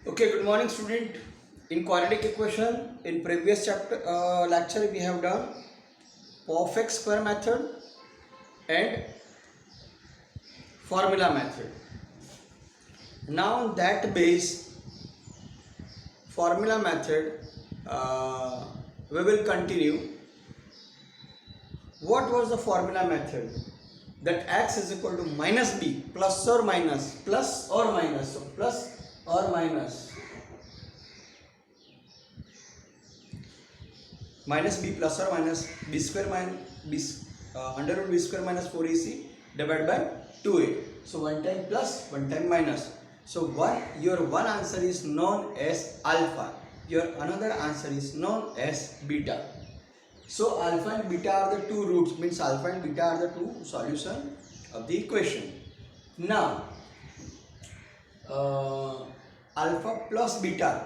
Okay, good morning, student. In quadratic equation, in previous chapter lecture, we have done perfect square method and formula method. Now, on that base formula method, we will continue. What was the formula method? That x is equal to minus b plus or minus, so plus or minus b plus or minus b square minus b under root b square minus 4ac divided by 2a. So one time plus, one time minus. So your one answer is known as alpha. Your another answer is known as beta. So alpha and beta are the two roots, means alpha and beta are the two solution of the equation. Now alpha plus beta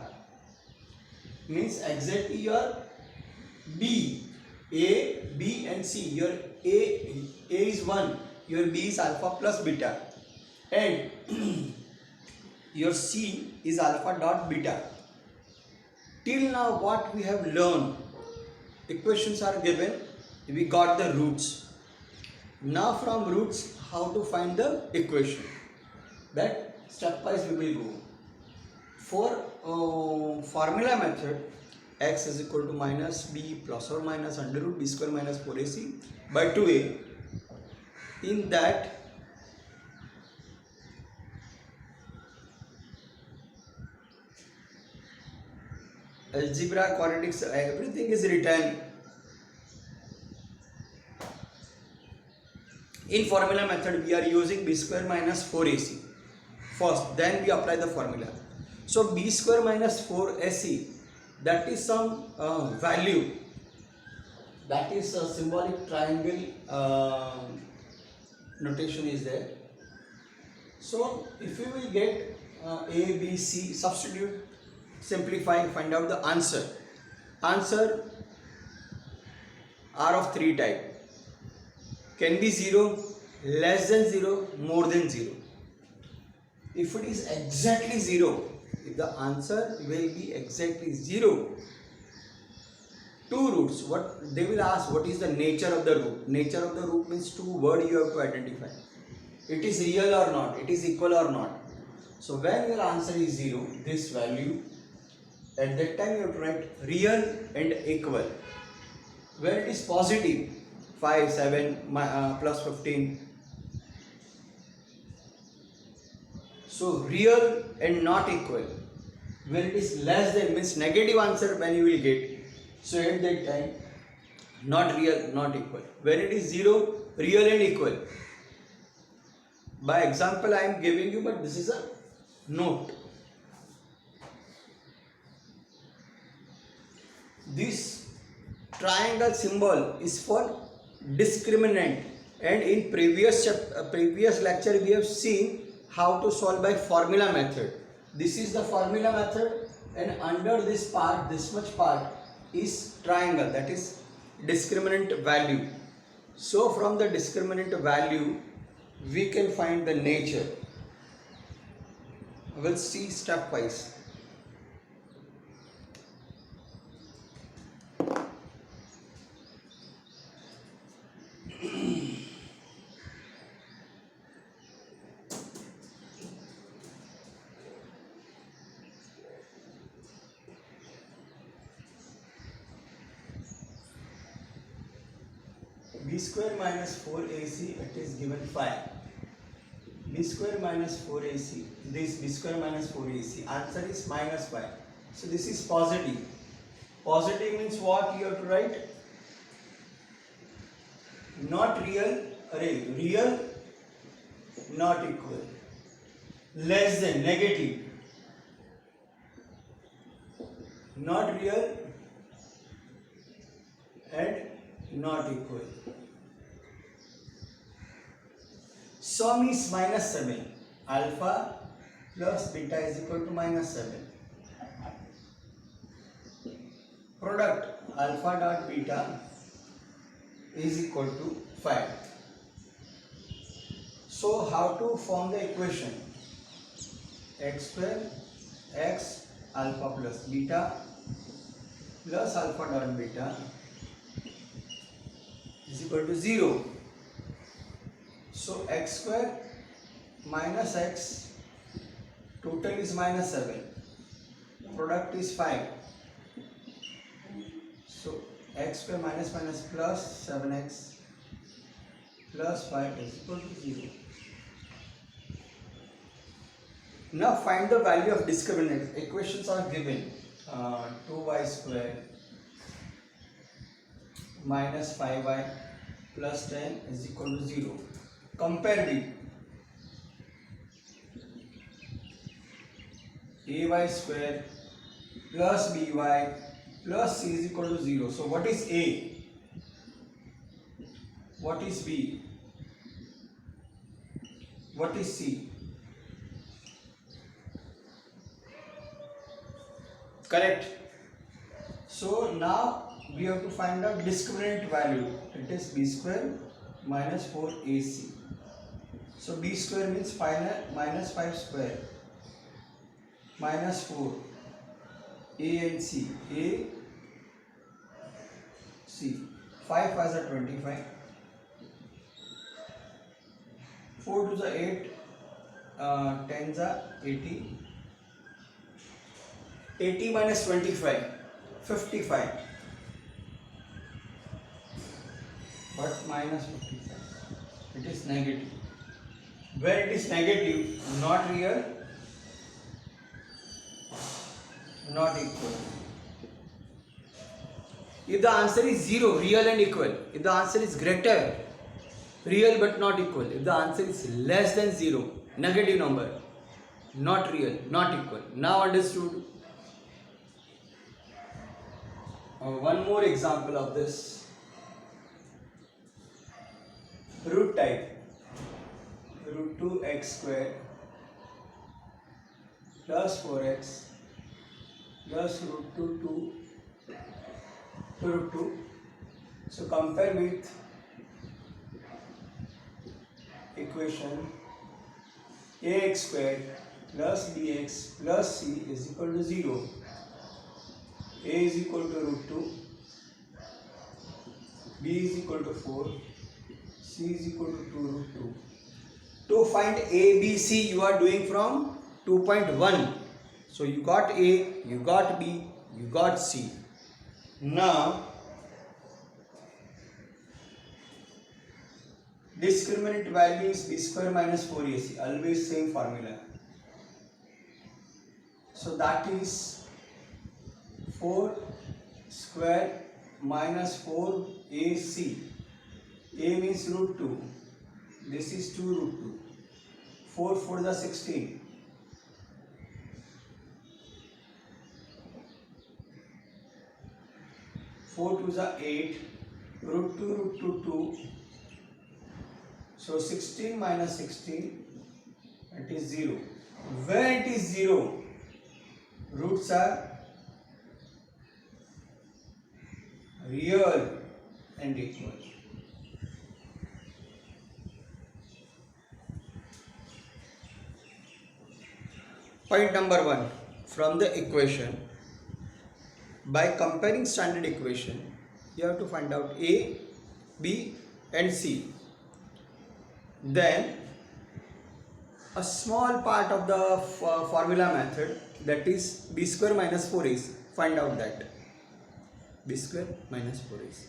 means exactly your B, A, B and C. Your A is 1, your B is alpha plus beta, and your C is alpha dot beta. Till now what we have learned, equations are given, we got the roots. Now from roots how to find the equation, that stepwise we will go. For formula method, x is equal to minus b plus or minus under root b square minus 4ac by 2a. In that algebra, quadratics, everything is written. In formula method we are using b square minus 4ac first, then we apply the formula. So b square minus 4ac, that is some value, that is a symbolic triangle notation is there. So if you will get a b c, substitute, simplify, find out the answer are of three type. Can be 0, less than 0, more than 0. If it is exactly 0, if the answer will be exactly 0, two roots, what they will ask, what is the nature of the root? Nature of the root means two words you have to identify. It is real or not, it is equal or not. So when your answer is 0, this value, at that time you have to write real and equal. When it is positive, 5, 7, plus 15. So real and not equal. When it is less than, means negative answer when you will get. So at that time, not real, not equal. When it is 0, real and equal. By example I am giving you, but this is a note. This triangle symbol is for discriminant, and in previous lecture we have seen how to solve by formula method. This is the formula method, and under this part, this much part is triangle, that is discriminant value. So from the discriminant value we can find the nature. We'll see stepwise. B square minus 4ac, it is given 5. B square minus 4ac, this B square minus 4ac, answer is minus 5. So this is positive. Positive means what you have to write? Not real, real, not equal. Less than, negative. Not real and not equal. Sum is minus 7. Alpha plus beta is equal to minus 7. Product alpha dot beta is equal to 5. So how to form the equation? X square x alpha plus beta plus alpha dot beta is equal to 0. So x square minus x, total is minus 7, product is 5. So x square minus minus plus 7x plus 5 is equal to 0. Now find the value of discriminant. Equations are given. 2y square minus 5y plus 10 is equal to 0. Compare the ay square plus by plus c is equal to 0. So what is a? What is b? What is c? Correct. So now we have to find out discriminant value. It is b square minus 4ac. So b square means minus 5 square minus 4 a and c. A c. 5 5s are 25. 4 2s are 8. 10s are 80. 80 minus 25, 55, but minus 55, it is negative. Where it is negative, not real, not equal. If the answer is 0, real and equal. If the answer is greater, real but not equal. If the answer is less than 0, negative number, not real, not equal. Now understood? One more example of this. Root type. Root 2x square plus 4x plus root 2 to root 2. So compare with equation ax square plus bx plus c is equal to 0. A is equal to root 2, b is equal to 4, c is equal to 2 root 2. To find a, b, c, you are doing from 2.1. So you got a, you got b, you got c. Now discriminant value is b square minus 4ac, always same formula. So that is 4 square minus 4ac. A means root 2. This is 2 root 2. 4 4 is 16. 4 2 is 8. Root 2 2. So 16 minus 16, it is 0. Where it is 0, roots are real and equal. Point number 1. From the equation, by comparing standard equation, you have to find out a, b and c. Then a small part of the formula method, that is b square minus 4ac. Find out that. B square minus 4ac.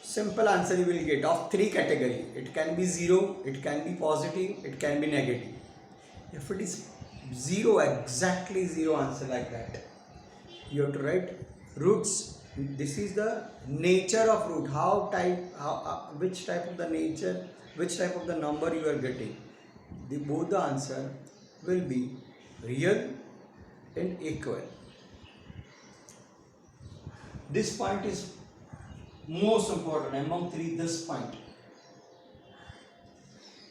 Simple answer you will get of 3 category. It can be 0, it can be positive, it can be negative. If it is 0, exactly 0 answer like that, you have to write roots. This is the nature of root. Which type of the nature, which type of the number you are getting. Both the answer will be real and equal. This point is most important among 3, this point.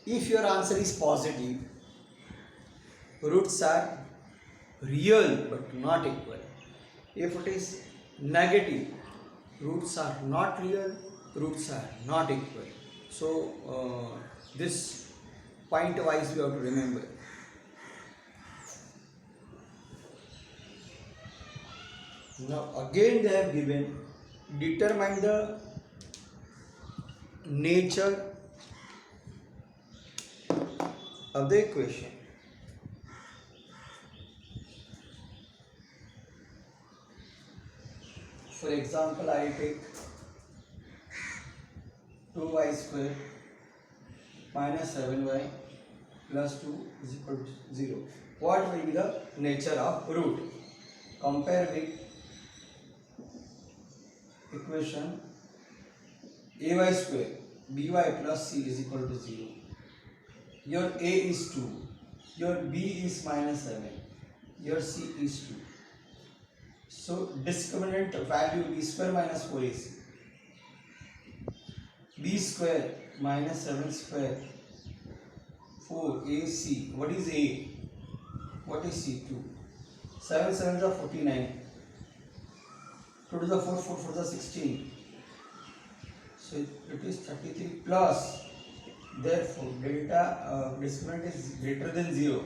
If your answer is positive, roots are real but not equal. If it is negative, roots are not real, roots are not equal. So this point wise you have to remember. Now again they have given determine the nature of the equation. For example, I take 2y square minus 7y plus 2 is equal to 0. What will be the nature of root? Compare with equation ay square by plus c is equal to 0. Your a is 2, your b is minus 7, your c is 2. So discriminant value b square minus 4ac. B square minus 7 square 4ac. What is a? What is c? 2. 7 7s are 49. 2 to the 4, 4 4 to the 16. So it is 33 plus. Therefore delta discriminant is greater than 0.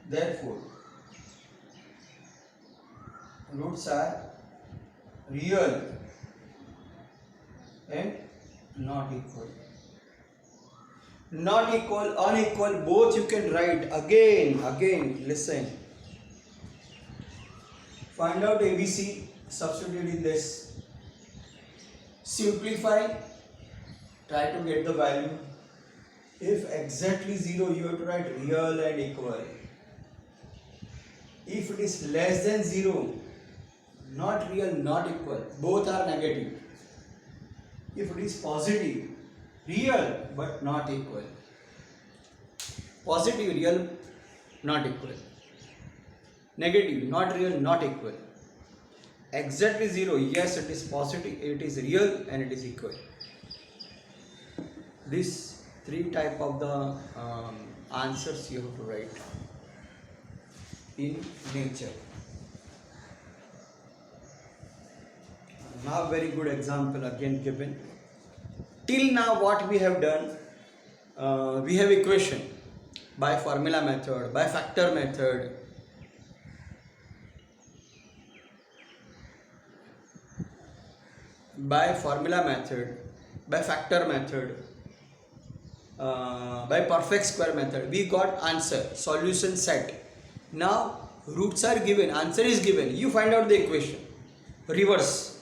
Therefore roots are real and not equal. Not equal, unequal, both you can write. Again, listen. Find out ABC, substitute in this. Simplify, try to get the value. If exactly 0, you have to write real and equal. If it is less than 0, not real, not equal, both are negative. If it is positive, real but not equal. Positive, real, not equal. Negative, not real, not equal. Exactly 0, yes, it is positive, it is real and it is equal. These three type of the answers you have to write in nature. Now very good example again given. Till now what we have done, we have equation by formula method, by factor method, by formula method, by factor method, by perfect square method. We got answer, solution set. Now roots are given, answer is given. You find out the equation. Reverse.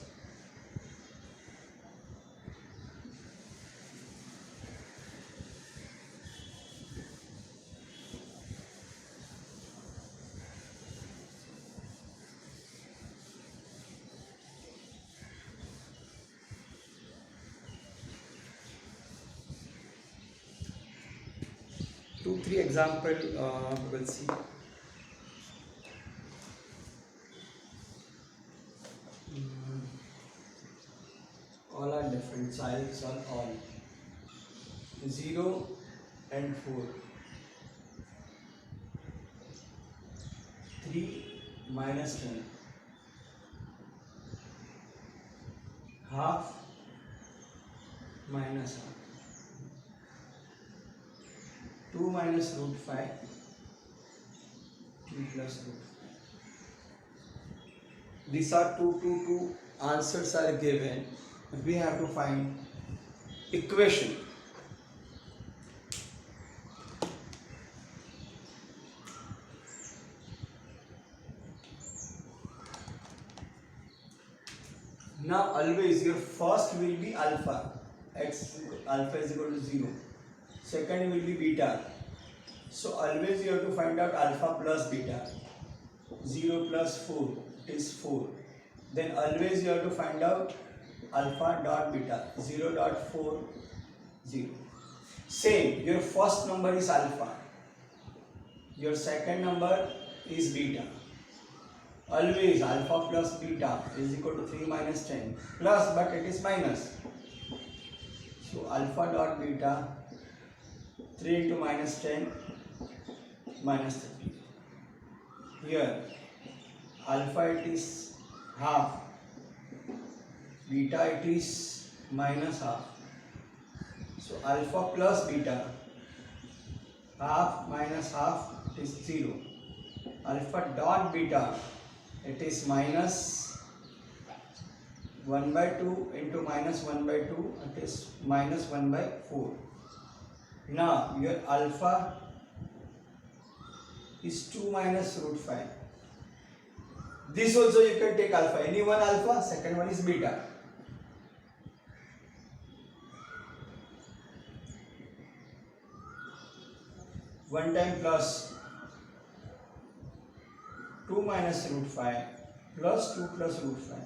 Two, three example we will see. All are different, so I will solve all. 0 and 4. 3 minus 10. Half minus half. 2 minus root 5. 3 plus root 5. These are two answers are given. We have to find equation. Now always your first will be alpha. Alpha is equal to 0. Second will be beta. So always you have to find out alpha plus beta. 0 plus 4 is 4. Then always you have to find out alpha dot beta. 0.40. Same, your first number is alpha. Your second number is beta. Always alpha plus beta is equal to 3 minus 10. Plus, but it is minus. So alpha dot beta, 3 into minus 10, minus 30. Here, alpha it is half, beta it is minus half. So alpha plus beta, half minus half is 0. Alpha dot beta, it is minus 1 by 2 into minus 1 by 2, it is minus 1 by 4. Now your alpha is 2 minus root 5. This also you can take alpha, any one alpha, second one is beta. One time plus 2 minus root 5 plus 2 plus root 5.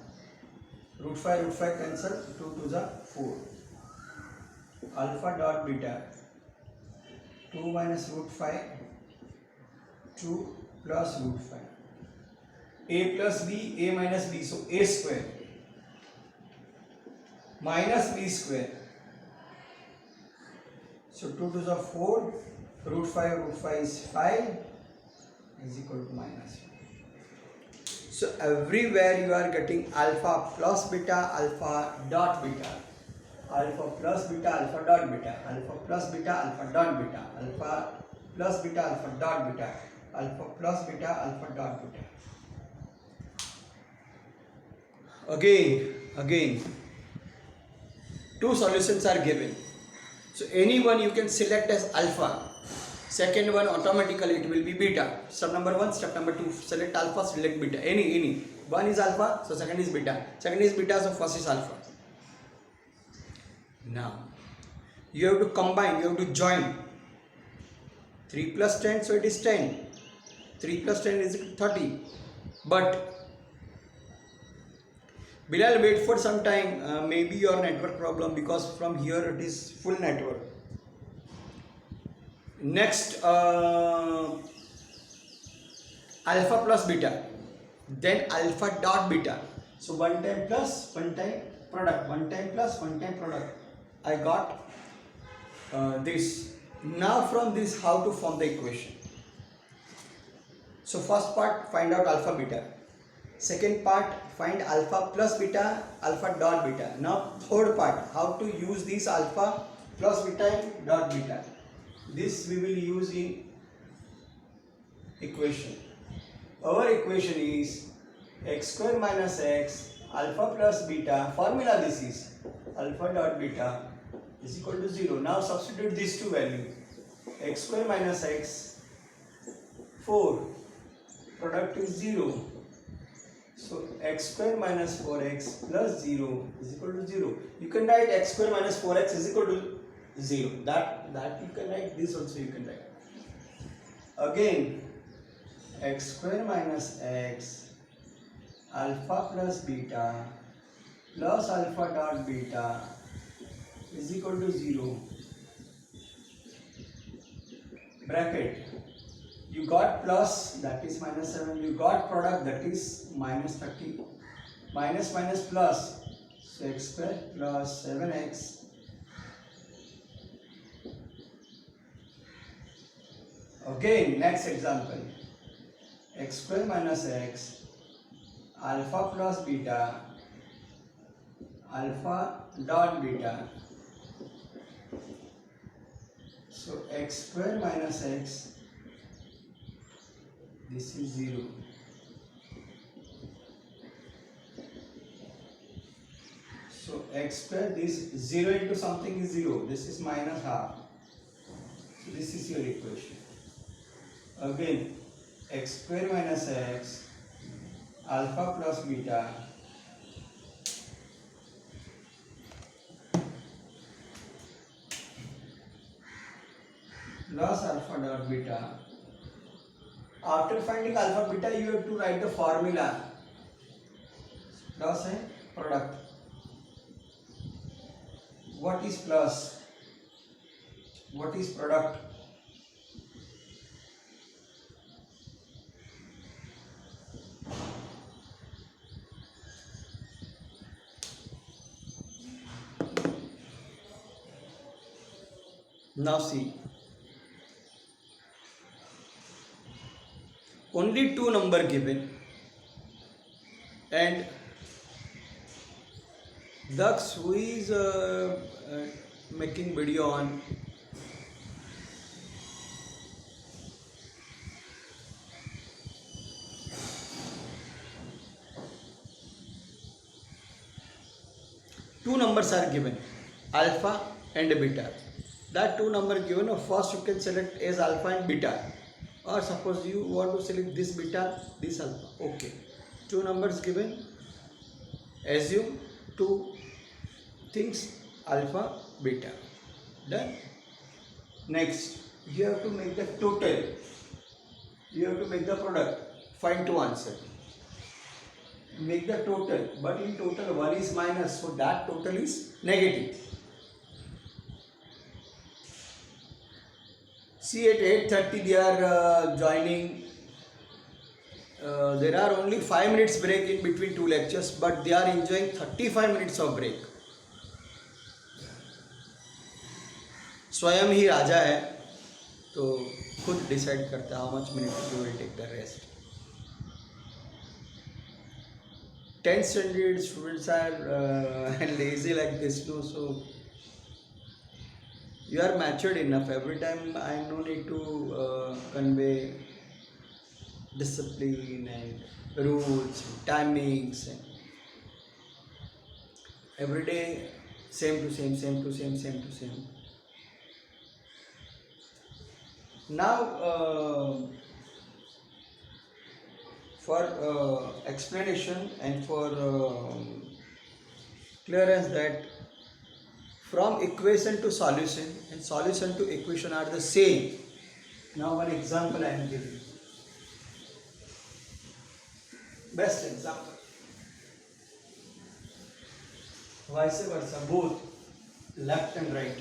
Root 5 cancel, 2 to the 4. Alpha dot beta 2 minus root 5, 2 plus root 5. A plus b, a minus b, so a square minus b square. So 2 to the 4, root 5 is 5 is equal to minus 1. So everywhere you are getting alpha plus beta, alpha dot beta, alpha plus beta, alpha dot beta, alpha plus beta, alpha dot beta, alpha plus beta, alpha dot beta, alpha plus beta, alpha dot beta. Again, two solutions are given. So any one you can select as alpha. Second one automatically it will be beta. Step number 1, step number 2, select alpha, select beta. Any. One is alpha, so second is beta. Second is beta, so first is alpha. Now you have to combine, you have to join. 3 plus 10, so it is 10. 3 plus 10 is 30. But Bilal, wait for some time, maybe your network problem, because from here it is full network. Next, alpha plus beta, then alpha dot beta. So one time plus, one time product, one time plus, one time product. I got this. Now from this, how to form the equation? So first part, find out alpha beta. Second part, find alpha plus beta, alpha dot beta. Now third part, how to use this alpha plus beta dot beta. This we will use in equation. Our equation is x square minus x alpha plus beta. Formula this is alpha dot beta is equal to 0. Now substitute these two values. X square minus x 4. Product is 0. So x square minus 4x plus 0 is equal to 0. You can write x square minus 4x is equal to 0. That you can write. This also you can write. Again, x square minus x alpha plus beta plus alpha dot beta is equal to 0. Bracket. You got plus, that is minus 7. You got product, that is minus 30. Minus plus. So x square plus 7x. Again, next example. X square minus x alpha plus beta alpha dot beta. So x square minus x, this is 0. So x square, this 0 into something is 0. This is minus half. So this is your equation. Again, x square minus x alpha plus beta plus alpha dot beta. After finding alpha beta, you have to write the formula. Plus and product. What is plus? What is product? Now see. Only two number given, and Daksh, who is making video on two numbers are given, alpha and beta. That two number given, first you can select as alpha and beta, or suppose you want to select this beta, this alpha. Okay, two numbers given, assume two things, alpha, beta. Done. Next, you have to make the total. You have to make the product. Find two answer. Make the total, but in total 1 is minus, so that total is negative. See, at 8:30 they are joining. There are only 5 minutes break in between two lectures, but they are enjoying 35 minutes of break. स्वयं ही राजा है, तो खुद decide करता है how much minutes you will take the rest. 10th standard students are lazy like this, no? So you are matured enough. Every time I no need to convey discipline and rules, timings, and every day same to same, same to same, same to same. Now for explanation and for clearance that from equation to solution and solution to equation are the same. Now one example I am giving. Best example. Vice versa, both left and right.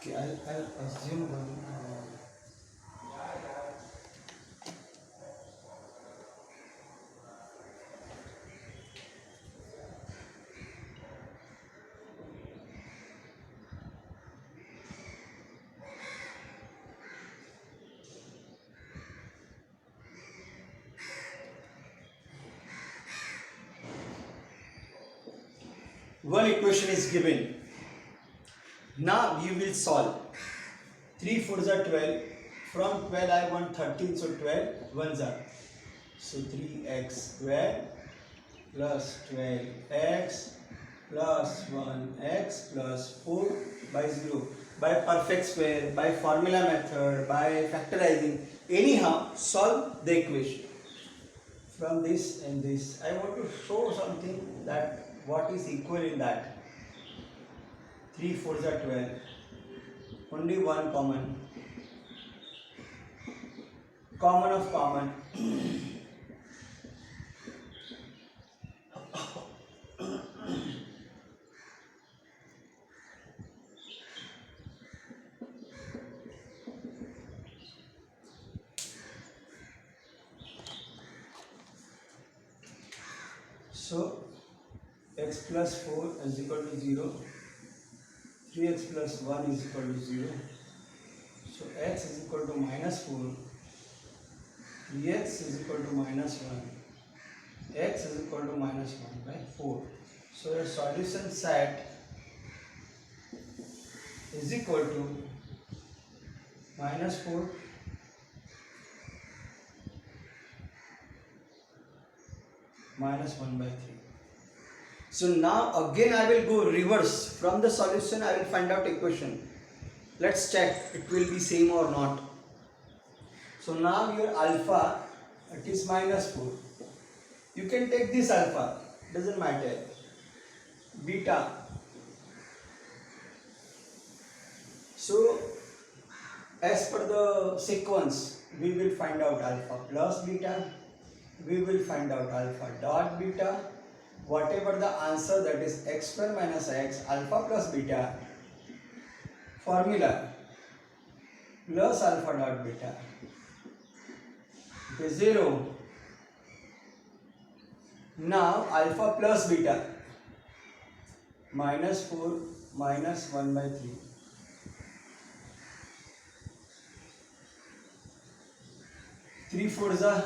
Okay, I'll assume one. One equation is given. Now you will solve. 3 4s are 12. From 12 I want 13, so 12 ones are. So 3x square plus 12x plus 1x plus 4 by 0. By perfect square, by formula method, by factorizing. Anyhow, solve the equation. From this and this, I want to show something that what is equal in that. 3 4s are 12. Only one common. Common of common. So x plus 4 is equal to 0. 3x plus 1 is equal to 0. So x is equal to minus 4. 3x is equal to minus 1. X is equal to minus 1 by 4. So your solution set is equal to minus 4 minus 1 by 3. So now again I will go reverse. From the solution I will find out equation. Let's check it will be same or not. So now your alpha, it is minus 4. You can take this alpha, doesn't matter. Beta. So as per the sequence, we will find out alpha plus beta. We will find out alpha dot beta. Whatever the answer, that is x square minus x, alpha plus beta, formula plus alpha dot beta. Okay, 0 Now alpha plus beta, minus 4 minus 1 by 3. 3 4s are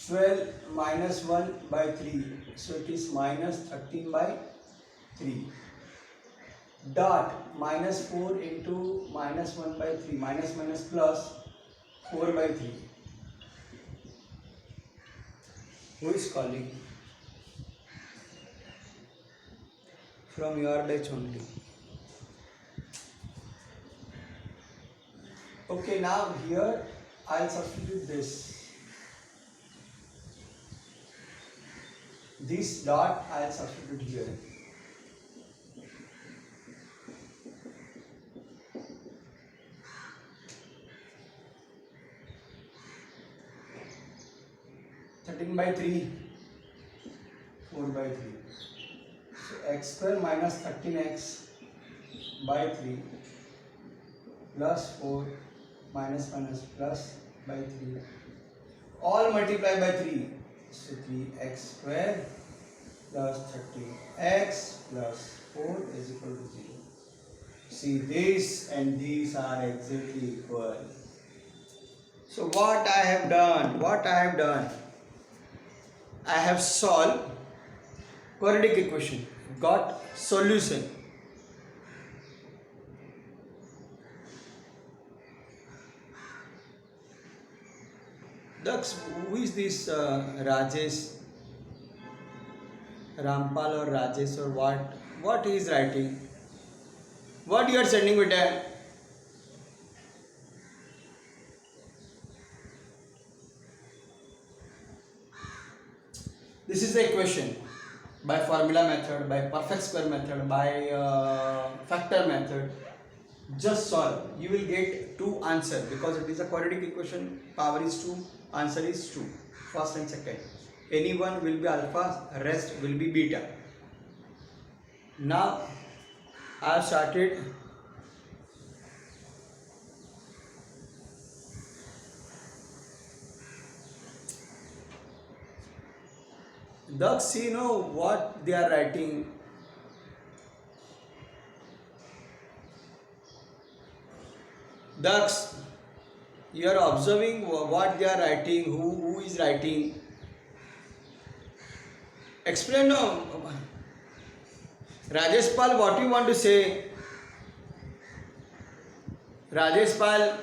12 minus 1 by 3. So it is minus 13 by 3. Dot minus 4 into minus 1 by 3. Minus minus plus 4 by 3. Who is calling? From your batch only. Okay, now here I'll substitute this. This dot I'll substitute here. By 3, 4 by 3. So x square minus 13x by 3 plus 4 minus minus plus by 3. All multiply by 3. So 3x square plus 13x plus 4 is equal to 0. See, this and these are exactly equal. So what I have done? I have solved quadratic equation, got solution. Dux, who is this Rajesh, Rampal or Rajesh or what? What he is writing? What you are sending with that? This is the equation by formula method, by perfect square method, by factor method. Just solve. You will get two answers because it is a quadratic equation. Power is 2, answer is 2. First and second. Any one will be alpha, rest will be beta. Now I have started. Thus, you know what they are writing. Thus, you are observing what they are writing, who is writing. Explain no. Rajesh Pal, what you want to say? Rajesh Pal.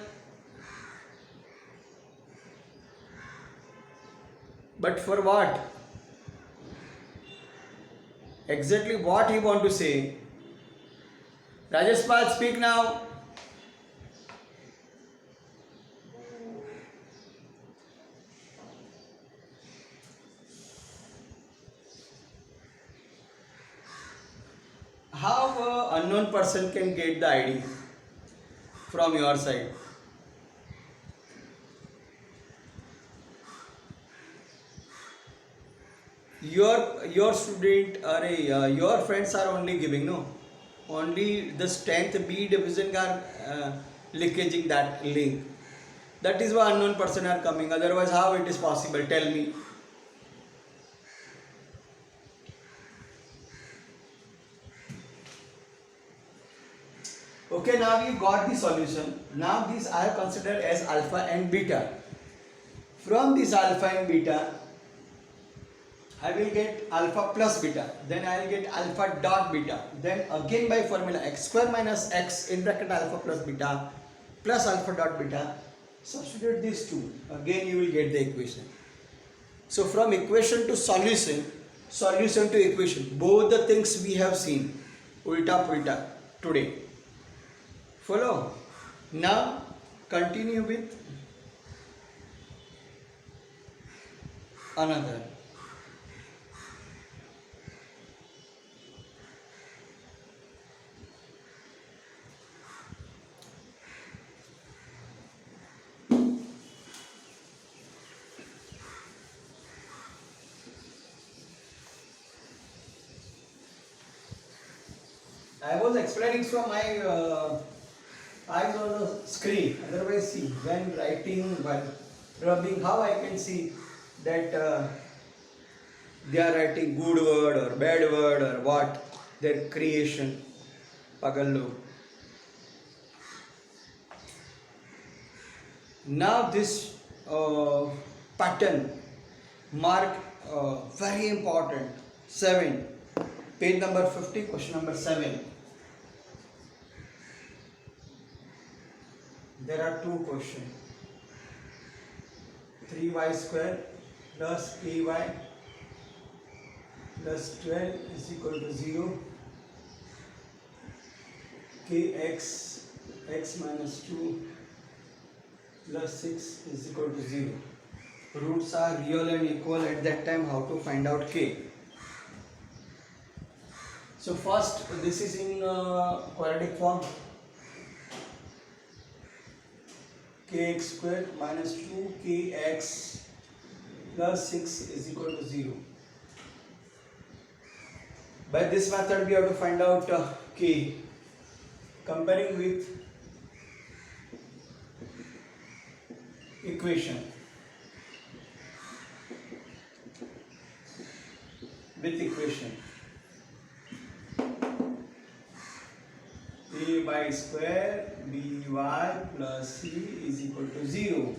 But for what? Exactly what he want to say? Rajesh Pal, speak now. How an unknown person can get the ID from your side? Your student or your friends are only giving, no, only the strength B division are leakaging that link. That is why unknown person are coming. Otherwise, how it is possible? Tell me. Okay, now you got the solution. Now this I have considered as alpha and beta. From this alpha and beta, I will get alpha plus beta, then I will get alpha dot beta, then again by formula x square minus x in bracket alpha plus beta plus alpha dot beta, substitute these two, again you will get the equation. So from equation to solution, solution to equation, both the things we have seen, ulta pulta today. Follow? Now continue with another. I was explaining from my eyes on the screen. Otherwise, see, when writing, while rubbing, how I can see that They are writing good word or bad word or what, their creation. Pagal log. Now this pattern mark very important. 7, page number 50, question number 7. There are two questions. 3y square plus ky plus 12 is equal to 0. Kx x minus 2 plus 6 is equal to 0. Roots are real and equal. At that time, how to find out k? So first, this is in quadratic form. Kx square minus 2kx plus 6 is equal to 0. By this method, we have to find out k. Comparing with equation. A by square by plus c is equal to 0.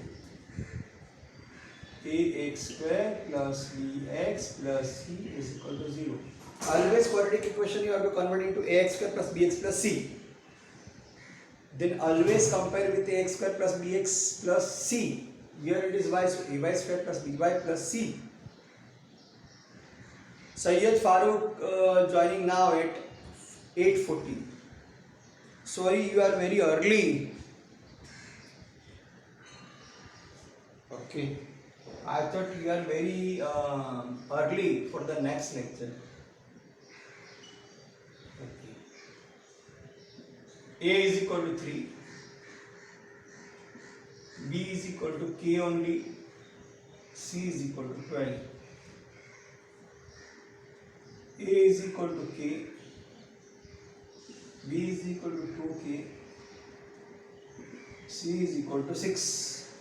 Ax square plus bx plus c is equal to 0. Always quadratic equation you have to convert into ax square plus bx plus c. Then always compare with ax square plus bx plus c. Here it is y square plus by plus c. Sayyid Farooq joining now at 8:40. Sorry, you are very early. Okay. I thought you are very early for the next lecture. Okay. A is equal to 3. B is equal to k only. C is equal to 12. A is equal to k. B is equal to 2k. C is equal to 6.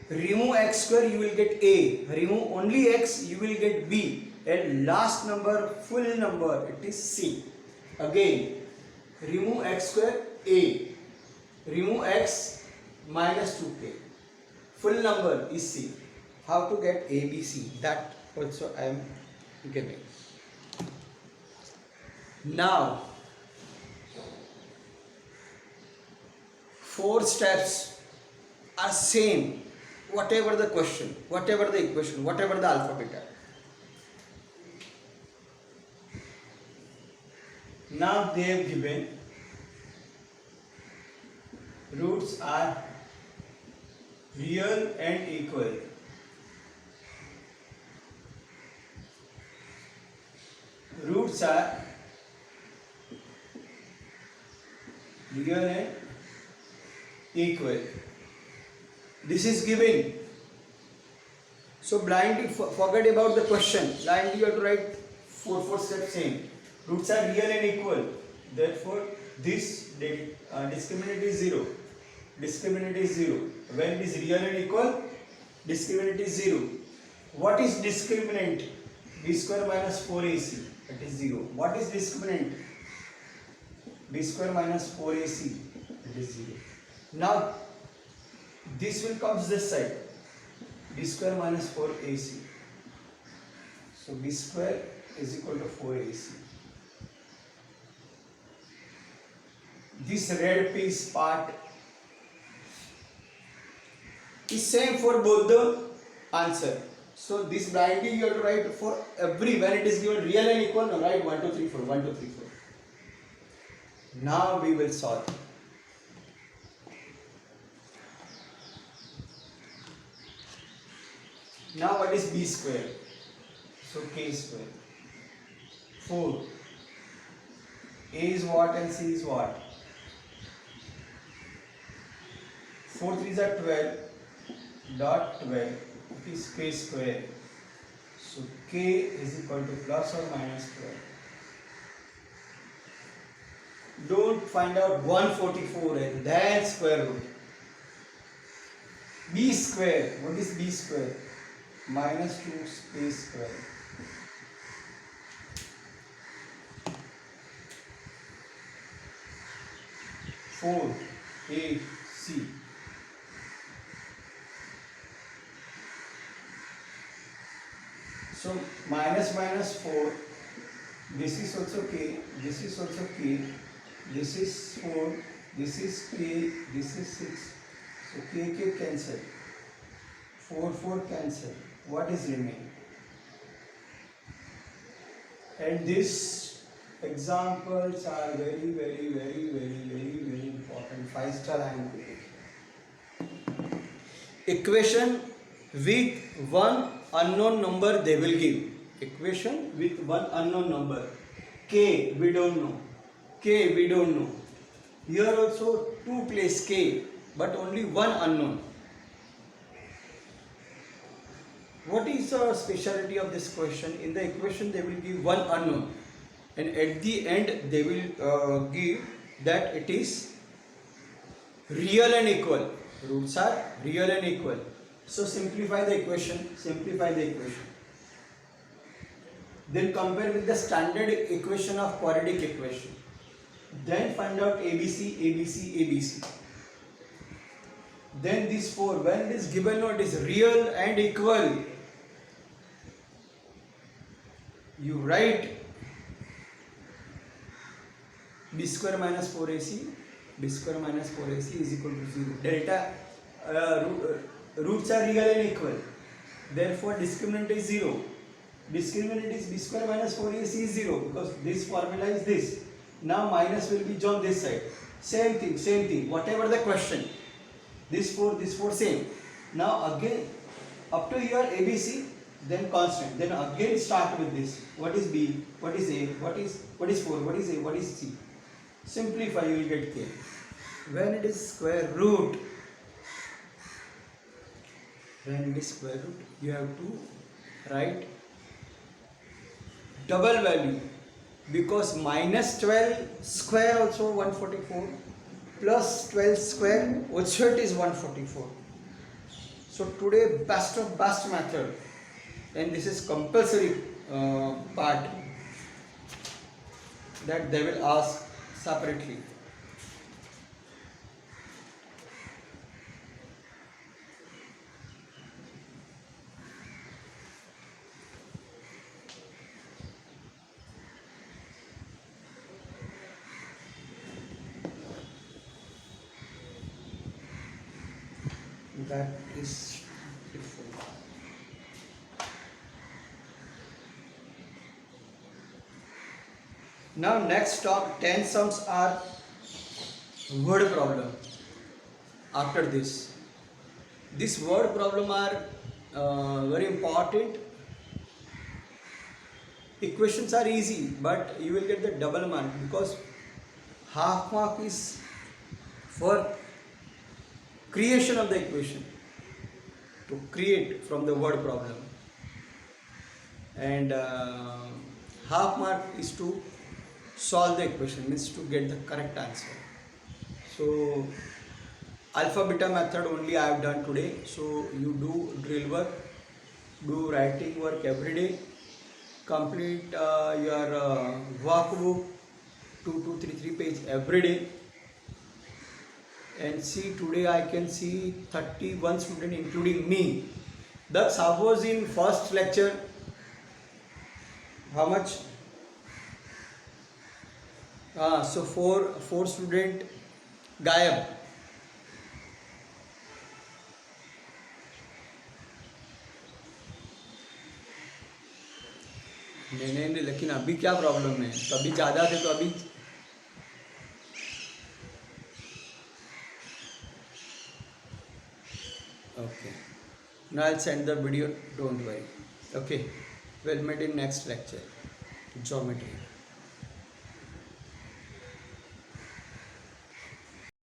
Remove x square, you will get A. Remove only x, you will get B. And last number, full number, it is C. Again, remove x square, A. Remove x minus 2k. Full number is C. How to get A, B, C? That also I am giving. Now, 4 steps are same, whatever the question, whatever the equation, whatever the alphabet. Now they have given roots are real and equal. Roots are real and equal. This is given. So blindly forget about the question. Blindly you have to write 4 steps same. Roots are real and equal. Therefore, this discriminant is 0. Discriminant is 0. When it is real and equal, discriminant is 0. What is discriminant? B square minus 4ac. That is 0. What is discriminant? B square minus 4ac. That is 0. Now, this will come this side. B square minus 4ac. So, B square is equal to 4ac. This red piece part is same for both the answer. So, this blindly you have to write for every, when it is given real and equal, no, write 1, 2, 3, 4, 1, 2, 3, 4. Now, we will solve. Now what is b square? So k square. 4. A is what and c is what? 4 3s are 12. Dot 12. It is k square. So k is equal to plus or minus 12. Don't find out 144 and then square root. B square. What is b square? Minus 2 space square. 4ac. So minus minus 4, this is also k, this is also k, this is 4, this is k, this is 6. So k cancel, 4 cancel. What is remaining? And these examples are very important. 5-star I am giving. Equation with one unknown number they will give. Equation with one unknown number. K we don't know. K we don't know. Here also two place K, but only one unknown. What is the speciality of this question? In the equation they will give one unknown, and at the end they will give that it is real and equal. Roots are real and equal. So simplify the equation. Then compare with the standard equation of quadratic equation. Then find out ABC. Then this 4, when this given note is real and equal, you write b square minus 4ac is equal to 0. Delta roots are real and equal, therefore discriminant is 0. Discriminant is b square minus 4ac is 0 because this formula is this. Now minus will be on this side. Same thing. Whatever the question. This 4 same. Now again up to here ABC, then constant. Then again start with this. What is B? What is A? What is 4? What is A? What is C? Simplify, you will get K. When it is square root, you have to write double value, because minus 12 square also 144 plus 12 square also it is 144. So today best of best method, and this is compulsory part that they will ask separately. That is different. Now next talk 10 sums are word problem. After this word problem are very important. Equations are easy, but you will get the double mark because half mark is for creation of the equation, to create from the word problem, and half mark is to solve the equation, means to get the correct answer. So alpha beta method only I have done today. So you do drill work, do writing work every day, complete your workbook 2 to 3 page every day. And see, today I can see 31 students including me. Thus suppose in first lecture how much? So four student गायब. नहीं, लेकिन अभी क्या problem है? कभी ज़्यादा थे तो अभी okay. Now I'll send the video, don't worry. Okay, we'll meet in next lecture, geometry.